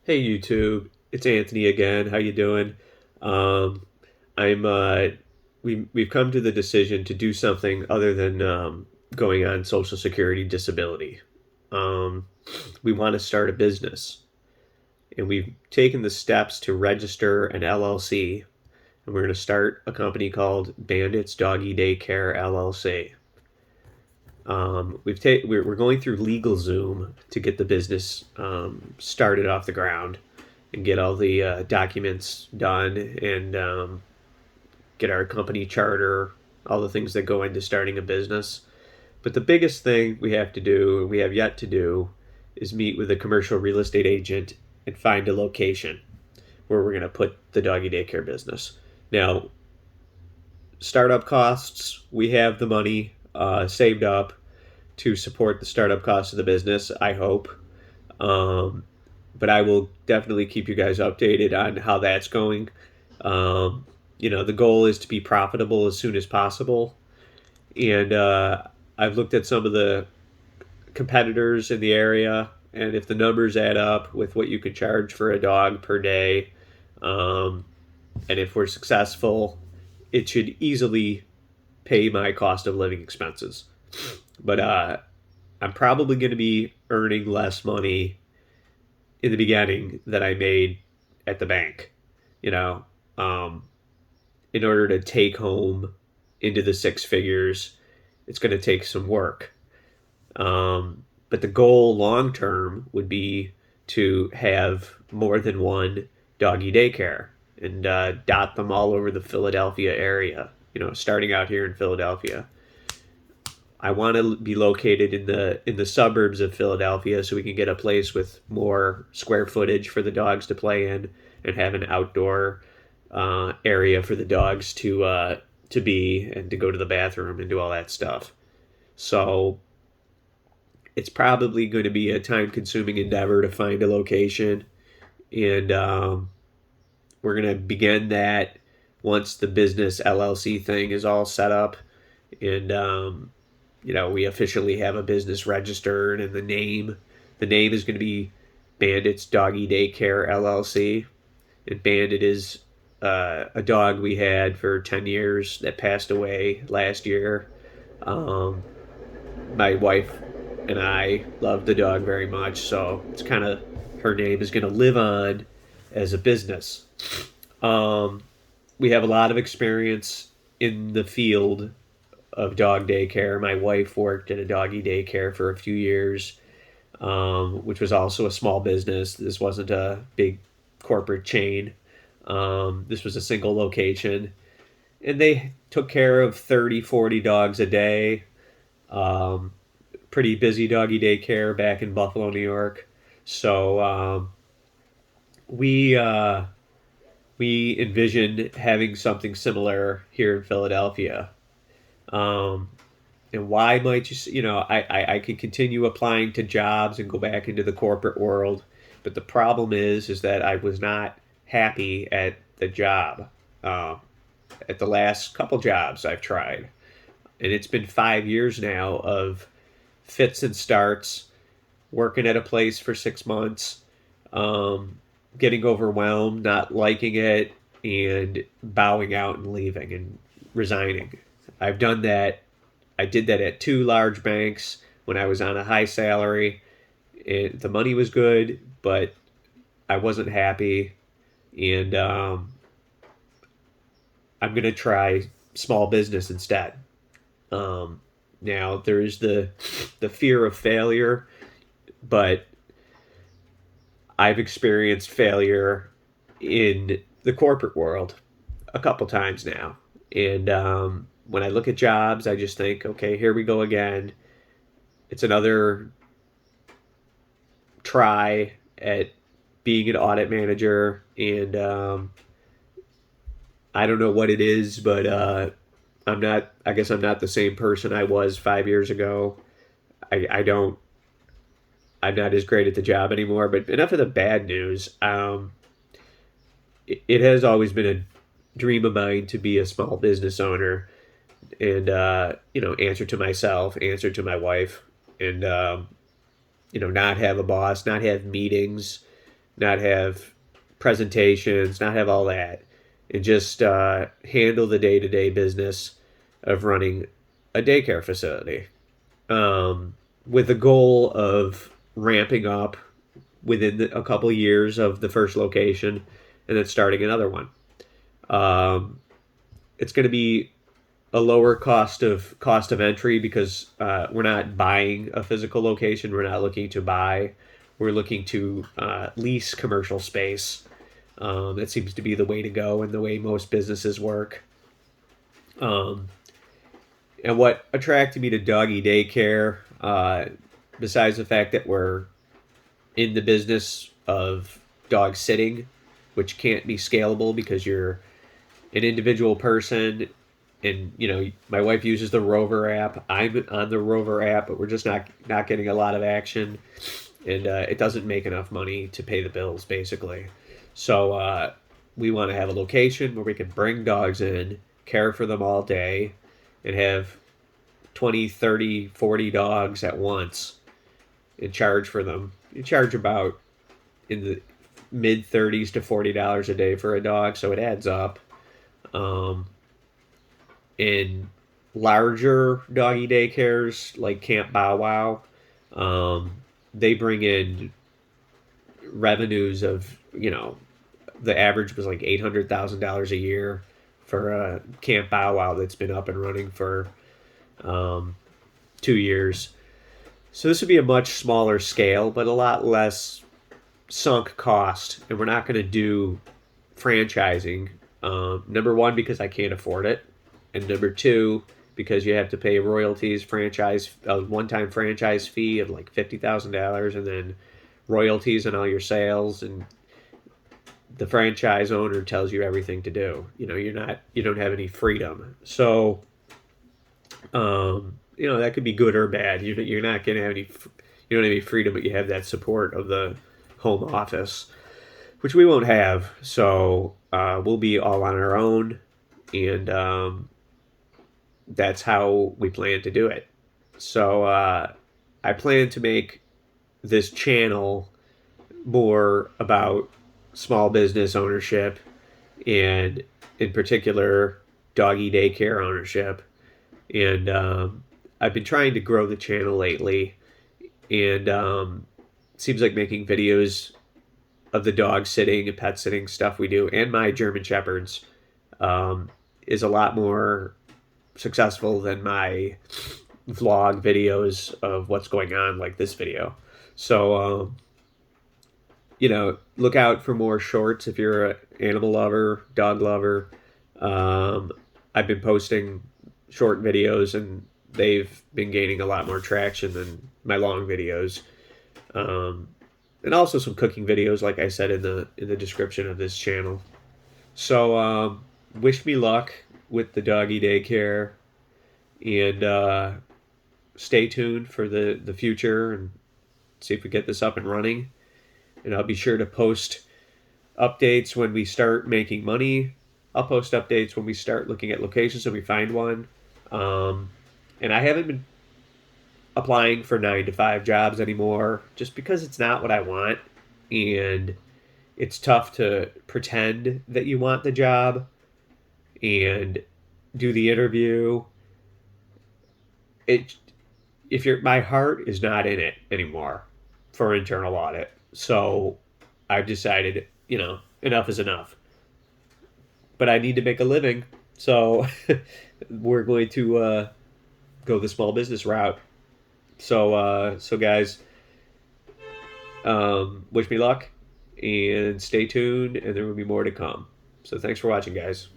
Hey YouTube, it's Anthony again. How you doing? Um, I'm we've come to the decision to do something other than going on Social Security disability. Um, we want to start a business, and we've taken the steps to register an LLC, and we're going to start a company called Bandits Doggy Daycare LLC. We're going through LegalZoom to get the business started off the ground and get all the documents done and get our company charter, all the things that go into starting a business. But the biggest thing we have to do, we have yet to do, is meet with a commercial real estate agent and find a location where we're going to put the doggy daycare business. Now, startup costs, we have the money saved up to support the startup costs of the business, I hope. Um, but I will definitely keep you guys updated on how that's going. The goal is to be profitable as soon as possible. And I've looked at some of the competitors in the area, and if the numbers add up with what you could charge for a dog per day, um, and if we're successful, it should easily pay my cost of living expenses. But I'm probably going to be earning less money in the beginning than I made at the bank. You know, um, in order to take home into the six figures, it's going to take some work. But the goal long term would be to have more than one doggy daycare and dot them all over the Philadelphia area. Starting out here in Philadelphia. I want to be located in the suburbs of Philadelphia so we can get a place with more square footage for the dogs to play in and have an outdoor area for the dogs to be and to go to the bathroom and do all that stuff. So it's probably going to be a time consuming endeavor to find a location, and we're going to begin that once the business LLC thing is all set up and we officially have a business registered, and the name is going to be Bandits Doggy Daycare LLC. And Bandit is a dog we had for 10 years that passed away last year. Um, my wife and I love the dog very much, so it's kind of her name is going to live on as a business. Um, we have a lot of experience in the field of dog daycare. My wife worked at a doggy daycare for a few years, which was also a small business. This wasn't a big corporate chain. This was a single location. And they took care of 30, 40 dogs a day. Um, Pretty busy doggy daycare back in Buffalo, New York. So we we envisioned having something similar here in Philadelphia. Um, and why might I could continue applying to jobs and go back into the corporate world, but the problem is that I was not happy at the job, um, at the last couple jobs I've tried, and it's been 5 years now of fits and starts, working at a place for 6 months, um, getting overwhelmed, not liking it, and bowing out and leaving and resigning. I've done that. I did that at two large banks when I was on a high salary. The money was good, but I wasn't happy. And I'm going to try small business instead. Um, Now, there is the fear of failure, but I've experienced failure in the corporate world a couple times now. And when I look at jobs, I just think, okay, here we go again. It's another try at being an audit manager. And I don't know what it is, but I guess I'm not the same person I was 5 years ago. I don't, I'm not as great at the job anymore, but enough of the bad news. It has always been a dream of mine to be a small business owner and answer to myself, answer to my wife, and not have a boss, not have meetings, not have presentations, not have all that, and just handle the day to day business of running a daycare facility, with the goal of ramping up within a couple years of the first location and then starting another one. Um, it's going to be a lower cost of entry because we're not buying a physical location. We're not looking to buy. We're looking to lease commercial space. That seems to be the way to go and the way most businesses work. Um, and what attracted me to Doggy Daycare, besides the fact that we're in the business of dog sitting, which can't be scalable because you're an individual person, and my wife uses the Rover app. I'm on the Rover app, but we're just not getting a lot of action, and it doesn't make enough money to pay the bills basically. So we want to have a location where we can bring dogs in, care for them all day, and have 20, 30, 40 dogs at once and charge for them. You charge about in the mid 30s to $40 a day for a dog, so it adds up. Um, in larger doggy daycares like Camp Bow Wow, um, they bring in revenues of, the average was like $800,000 a year for a Camp Bow Wow that's been up and running for um, 2 years. So this would be a much smaller scale, but a lot less sunk cost. And we're not going to do franchising. Number one, because I can't afford it, and number two, because you have to pay royalties, a one-time franchise fee of like $50,000, and then royalties on all your sales, and the franchise owner tells you everything to do. You don't have any freedom. So, that could be good or bad. You're not going to have you don't have any freedom, but you have that support of the home office, which we won't have. So we'll be all on our own, and that's how we plan to do it. So I plan to make this channel more about small business ownership, and in particular doggy daycare ownership. And I've been trying to grow the channel lately, and it seems like making videos of the dog sitting and pet sitting stuff we do, and my German Shepherds, is a lot more successful than my vlog videos of what's going on, like this video. So, look out for more shorts if you're an animal lover, dog lover. I've been posting short videos, and they've been gaining a lot more traction than my long videos. And also some cooking videos, like I said in the description of this channel. So wish me luck with the doggy daycare, and stay tuned for the future and see if we get this up and running. And I'll be sure to post updates when we start making money. I'll post updates when we start looking at locations and we find one. And I haven't been applying for 9 to 5 jobs anymore, just because it's not what I want, and it's tough to pretend that you want the job and do the interview. My heart is not in it anymore for internal audit. So I've decided, enough is enough. But I need to make a living, so we're going to go the small business route. So guys, wish me luck, and stay tuned, and there will be more to come. So thanks for watching, guys.